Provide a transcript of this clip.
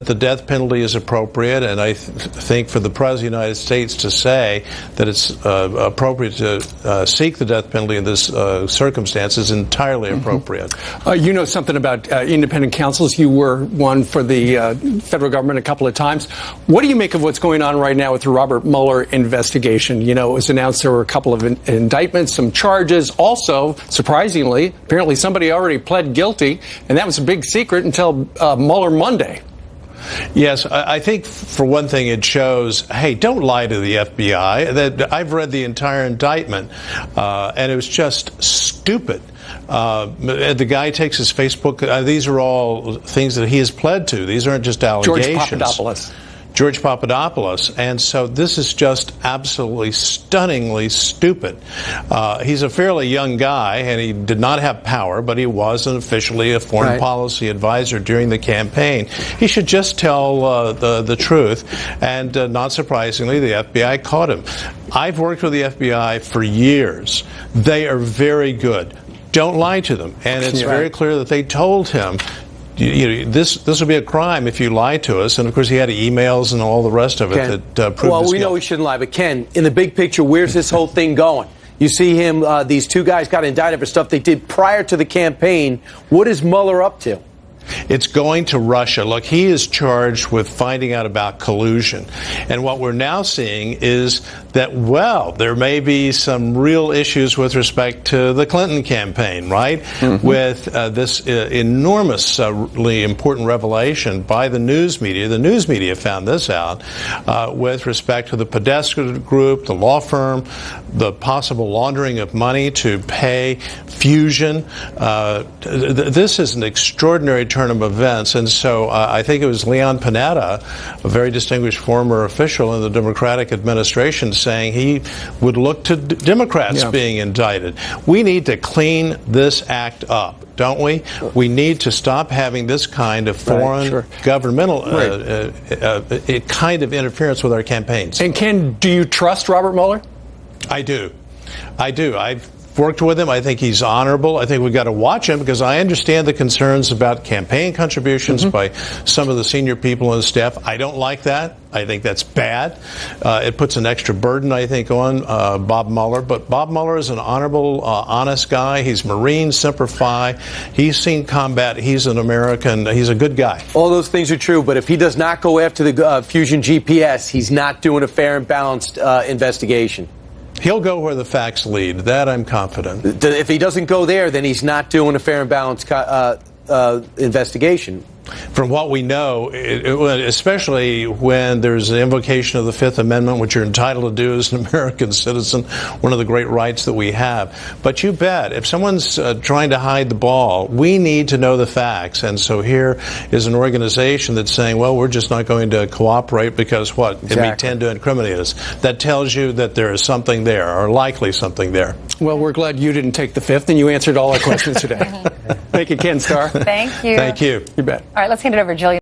The death penalty is appropriate, and I think for the President of the United States to say that it's appropriate to seek the death penalty in this circumstance is entirely appropriate. You know something about independent counsels. You were one for the federal government a couple of times. What do you make of what's going on right now with the Robert Mueller investigation? You know, it was announced there were a couple of indictments, some charges. Also, surprisingly, apparently somebody already pled guilty, and that was a big secret until Mueller Monday. Yes, I think for one thing it shows, hey, don't lie to the FBI. That I've read the entire indictment, and it was just stupid. The guy takes his Facebook. These are all things that he has pled to. These aren't just allegations. George Papadoplous. And so this is just absolutely stunningly stupid. He's a fairly young guy, and he did not have power, but he was officially a foreign policy advisor during the campaign. He should just tell the truth. And not surprisingly, the FBI caught him. I've worked with the FBI for years. They are very good. Don't lie to them. And it's very clear that they told him, this would be a crime if you lie to us. And, of course, he had emails and all the rest of it that proved Well, we know he shouldn't lie. But, Ken, in the big picture, where's this whole thing going? You see him, these two guys got indicted for stuff they did prior to the campaign. What is Mueller up to? It's going to Russia. Look, he is charged with finding out about collusion. And what we're now seeing is that, well, there may be some real issues with respect to the Clinton campaign, right? With this enormously important revelation by the news media. The news media found this out with respect to the Papadoplous group, the law firm, the possible laundering of money to pay Fusion. This is an extraordinary turn of events, and so I think it was Leon Panetta, a very distinguished former official in the Democratic administration, saying he would look to Democrats being indicted. We need to clean this act up, don't we? We need to stop having this kind of foreign governmental kind of interference with our campaigns. And Ken, do you trust Robert Mueller? I do. I've worked with him. I think he's honorable. I think we've got to watch him because I understand the concerns about campaign contributions by some of the senior people on the staff. I don't like that. I think that's bad. It puts an extra burden, I think, on Bob Mueller. But Bob Mueller is an honorable, honest guy. He's Marine, Semper Fi. He's seen combat. He's an American. He's a good guy. All those things are true, but if he does not go after the Fusion GPS, he's not doing a fair and balanced investigation. He'll go where the facts lead. That I'm confident. If he doesn't go there, then he's not doing a fair and balanced investigation. From what we know, especially when there's an invocation of the Fifth Amendment, which you're entitled to do as an American citizen, one of the great rights that we have. But you bet, if someone's trying to hide the ball, we need to know the facts. And so here is an organization that's saying, well, we're just not going to cooperate because what? It may tend to incriminate us. That tells you that there is something there, or likely something there. Well, we're glad you didn't take the fifth, and you answered all our questions today. Thank you, Ken Starr. Thank you. Thank you. You bet. All right, let's hand it over to Jillian.